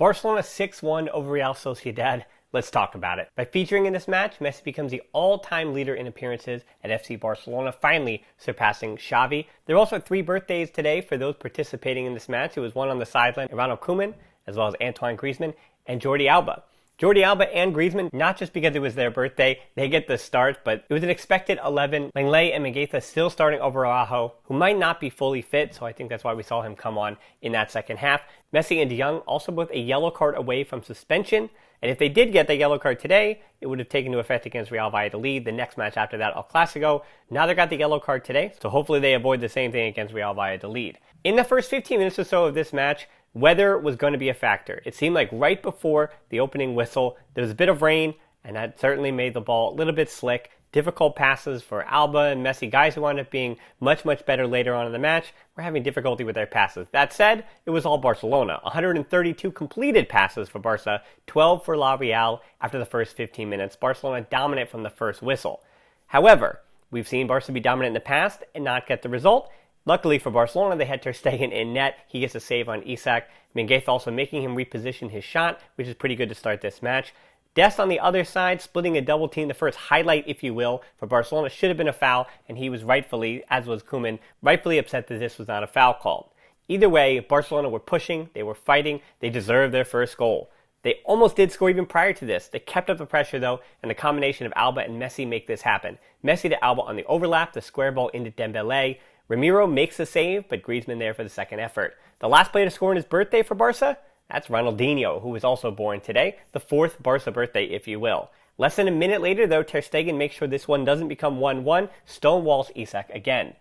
Barcelona 6-1 over Real Sociedad. Let's talk about it. By featuring in this match, Messi becomes the all-time leader in appearances at FC Barcelona, finally surpassing Xavi. There are also 3 birthdays today for those participating in this match. It was one on the sideline, Ronald Koeman, as well as Antoine Griezmann, and Jordi Alba. Jordi Alba and Griezmann, not just because it was their birthday, they get the start, but it was an expected 11. Lenglet and Mengueza still starting over Araujo, who might not be fully fit, so I think that's why we saw him come on in that second half. Messi and Jong also both a yellow card away from suspension, and if they did get the yellow card today, it would have taken into effect against Real Valladolid. The next match after that, El Clasico. Now they got the yellow card today, so hopefully they avoid the same thing against Real Valladolid. In the first 15 minutes or so of this match, weather was going to be a factor. It seemed like right before the opening whistle, there was a bit of rain, and that certainly made the ball a little bit slick. Difficult passes for Alba and Messi, guys who wound up being much, much better later on in the match, were having difficulty with their passes. That said, it was all Barcelona. 132 completed passes for Barca, 12 for La Real after the first 15 minutes. Barcelona dominant from the first whistle. However, we've seen Barca be dominant in the past and not get the result. Luckily for Barcelona, they had Ter Stegen in net. He gets a save on Isak. Mengueza also making him reposition his shot, which is pretty good to start this match. Dest on the other side, splitting a double team. The first highlight, if you will, for Barcelona should have been a foul, and he was rightfully, as was Koeman, rightfully upset that this was not a foul call. Either way, Barcelona were pushing, they were fighting, they deserved their first goal. They almost did score even prior to this. They kept up the pressure though, and the combination of Alba and Messi make this happen. Messi to Alba on the overlap, the square ball into Dembélé. Ramiro makes the save, but Griezmann there for the second effort. The last player to score on his birthday for Barca? That's Ronaldinho, who was also born today, the 4th Barca birthday, if you will. Less than a minute later, though, Ter Stegen makes sure this one doesn't become 1-1, stonewalls Isak again.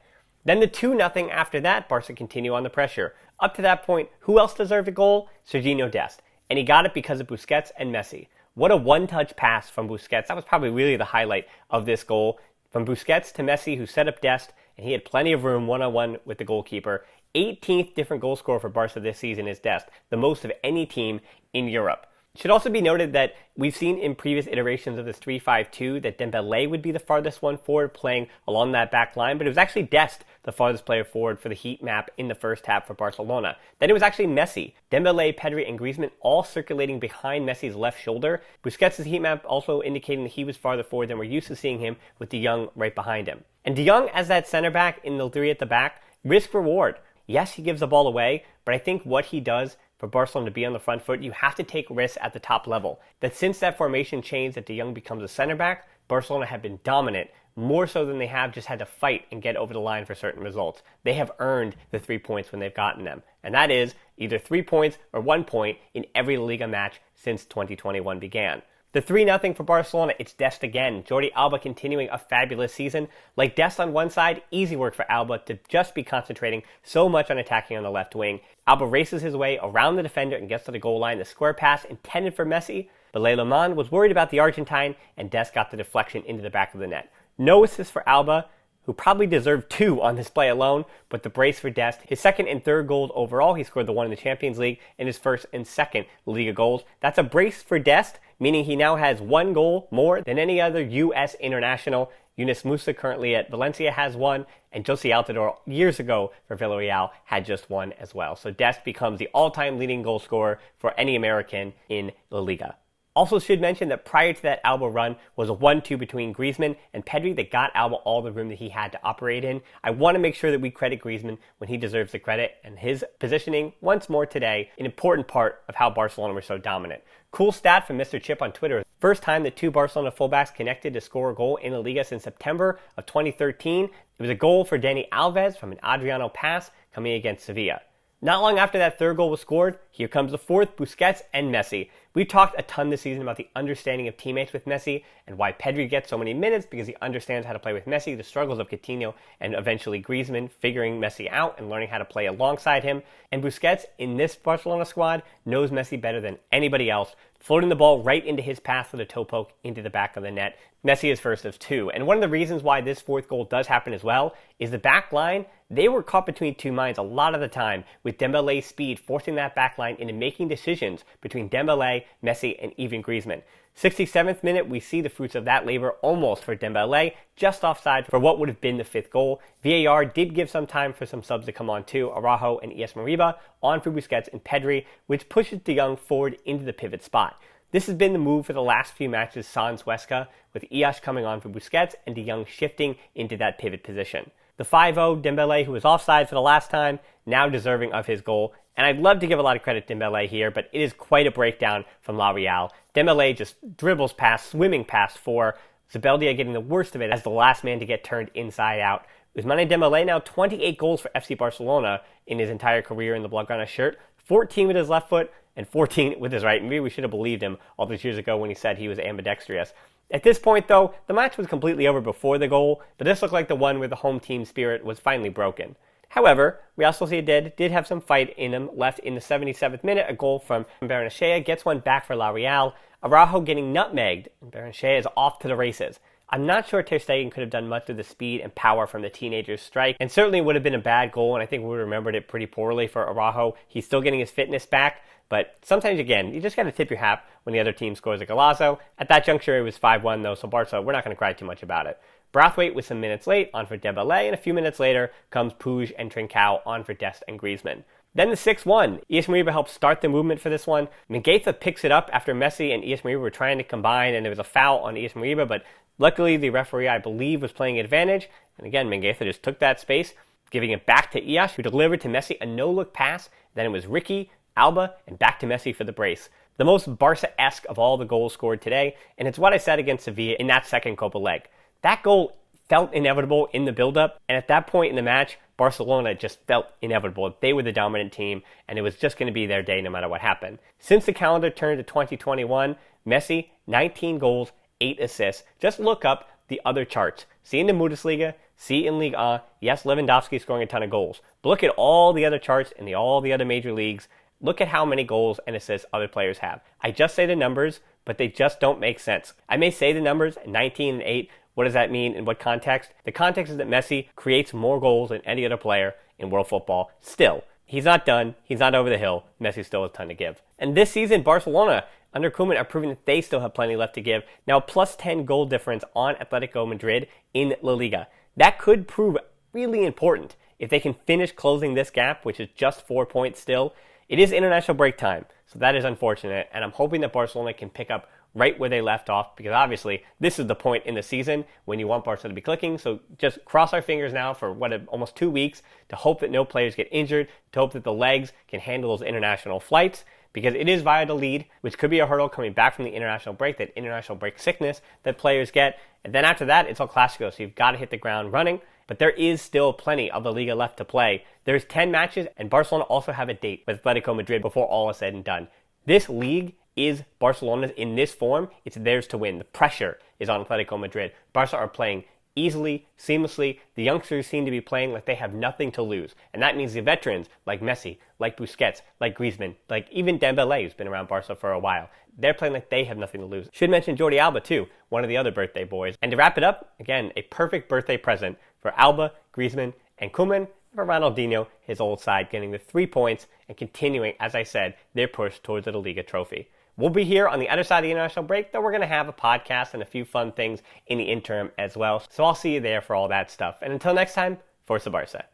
Then the 2-0 after that, Barca continue on the pressure. Up to that point, who else deserved a goal? Serginho Dest. And he got it because of Busquets and Messi. What a one-touch pass from Busquets. That was probably really the highlight of this goal. From Busquets to Messi, who set up Dest, and he had plenty of room one-on-one with the goalkeeper. 18th different goal scorer for Barca this season is Dest, the most of any team in Europe. It should also be noted that we've seen in previous iterations of this 3-5-2 that Dembélé would be the farthest one forward playing along that back line, but it was actually Dest, the farthest player forward for the heat map in the first half for Barcelona. Then it was actually Messi, Dembélé, Pedri, and Griezmann all circulating behind Messi's left shoulder. Busquets' heat map also indicating that he was farther forward than we're used to seeing him, with De Jong right behind him. And De Jong as that center back in the 3 at the back, risk-reward. Yes, he gives the ball away, but I think what he does for Barcelona to be on the front foot, you have to take risks at the top level. That since that formation changed, that De Jong becomes a center back, Barcelona have been dominant, more so than they have just had to fight and get over the line for certain results. They have earned the 3 points when they've gotten them. And that is either 3 points or 1 point in every Liga match since 2021 began. The 3-0 for Barcelona, it's Dest again. Jordi Alba continuing a fabulous season. Like Dest on one side, easy work for Alba to just be concentrating so much on attacking on the left wing. Alba races his way around the defender and gets to the goal line. The square pass intended for Messi, but Lenormand was worried about the Argentine, and Dest got the deflection into the back of the net. No assist for Alba, who probably deserved 2 on this play alone, but the brace for Dest. His second and third goals overall, he scored the one in the Champions League, and his first and second Liga goals. That's a brace for Dest, meaning he now has 1 goal more than any other U.S. international. Yunus Musa currently at Valencia has 1, and Josie Altidore years ago for Villarreal had just 1 as well. So Dest becomes the all-time leading goal scorer for any American in La Liga. Also should mention that prior to that Alba run was a 1-2 between Griezmann and Pedri that got Alba all the room that he had to operate in. I want to make sure that we credit Griezmann when he deserves the credit, and his positioning once more today, an important part of how Barcelona were so dominant. Cool stat from Mr. Chip on Twitter. First time that 2 Barcelona fullbacks connected to score a goal in La Liga since September of 2013. It was a goal for Dani Alves from an Adriano pass coming against Sevilla. Not long after that third goal was scored, here comes the 4th, Busquets and Messi. We've talked a ton this season about the understanding of teammates with Messi and why Pedri gets so many minutes because he understands how to play with Messi, the struggles of Coutinho, and eventually Griezmann figuring Messi out and learning how to play alongside him. And Busquets in this Barcelona squad knows Messi better than anybody else, floating the ball right into his pass with a toe poke into the back of the net. Messi is first of 2. And one of the reasons why this 4th goal does happen as well is the back line they were caught between two minds a lot of the time, with Dembélé's speed forcing that backline into making decisions between Dembélé, Messi, and even Griezmann. 67th minute, we see the fruits of that labor almost for Dembélé, just offside for what would have been the fifth goal. VAR did give some time for some subs to come on too, Araujo and Es Moriba, on for Busquets and Pedri, which pushes De Jong forward into the pivot spot. This has been the move for the last few matches sans Huesca, with Iash coming on for Busquets and De Jong shifting into that pivot position. The 5-0 Dembélé, who was offside for the last time, now deserving of his goal. And I'd love to give a lot of credit to Dembélé here, but it is quite a breakdown from La Real. Dembélé just dribbles past, swimming past four. Zubeldia getting the worst of it as the last man to get turned inside out. Ousmane Dembélé now 28 goals for FC Barcelona in his entire career in the Blaugrana shirt. 14 with his left foot and 14 with his right. Maybe we should have believed him all those years ago when he said he was ambidextrous. At this point, though, the match was completely over before the goal, but this looked like the one where the home team spirit was finally broken. However, Real Sociedad did have some fight in them left in the 77th minute. A goal from Barrenetxea gets one back for La Real. Araujo getting nutmegged, and Barrenetxea is off to the races. I'm not sure Ter Stegen could have done much with the speed and power from the teenager's strike, and certainly would have been a bad goal, and I think we remembered it pretty poorly for Araujo. He's still getting his fitness back, but sometimes, again, you just got to tip your hat when the other team scores a golazo. At that juncture, it was 5-1, though, so Barca, we're not going to cry too much about it. Braithwaite was some minutes late, on for Dembélé, and a few minutes later comes Puig and Trincao on for Dest and Griezmann. Then the 6-1. Es Moriba helps start the movement for this one. Mingueza picks it up after Messi and Es Moriba were trying to combine, and there was a foul on Es Moriba, but luckily the referee, I believe, was playing advantage. And again, Mingueza just took that space, giving it back to Iash, who delivered to Messi a no-look pass. Then it was Ricky, Alba, and back to Messi for the brace. The most Barca-esque of all the goals scored today, and it's what I said against Sevilla in that second Copa leg. That goal felt inevitable in the build-up, and at that point in the match, Barcelona just felt inevitable. They were the dominant team, and it was just going to be their day no matter what happened. Since the calendar turned to 2021, Messi, 19 goals, 8 assists. Just look up the other charts. See in the Bundesliga, see in Liga. Yes, Lewandowski scoring a ton of goals. But look at all the other charts in all the other major leagues. Look at how many goals and assists other players have. I just say the numbers, but they just don't make sense. I may say the numbers, 19 and 8. What does that mean? In what context? The context is that Messi creates more goals than any other player in world football. Still, he's not done. He's not over the hill. Messi still has a ton to give. And this season, Barcelona, under Koeman, are proving that they still have plenty left to give. Now, plus 10 goal difference on Atletico Madrid in La Liga. That could prove really important if they can finish closing this gap, which is just 4 points still. It is international break time, so that is unfortunate, and I'm hoping that Barcelona can pick up right where they left off, because obviously this is the point in the season when you want Barca to be clicking. So just cross our fingers now for almost 2 weeks to hope that no players get injured, to hope that the legs can handle those international flights, because it is via the lead, which could be a hurdle coming back from the international break, that international break sickness that players get. And then after that, it's El Clasico, so you've got to hit the ground running. But there is still plenty of the Liga left to play. There's 10 matches, and Barcelona also have a date with Atletico Madrid before all is said and done. This league is Barcelona's in this form. It's theirs to win. The pressure is on Atletico Madrid. Barca are playing easily, seamlessly. The youngsters seem to be playing like they have nothing to lose. And that means the veterans, like Messi, like Busquets, like Griezmann, like even Dembélé, who's been around Barca for a while, they're playing like they have nothing to lose. Should mention Jordi Alba, too, one of the other birthday boys. And to wrap it up, again, a perfect birthday present for Alba, Griezmann, and Koeman, for Ronaldinho, his old side, getting the 3 points and continuing, as I said, their push towards the Liga trophy. We'll be here on the other side of the international break, though we're going to have a podcast and a few fun things in the interim as well. So I'll see you there for all that stuff. And until next time, Forza Barca.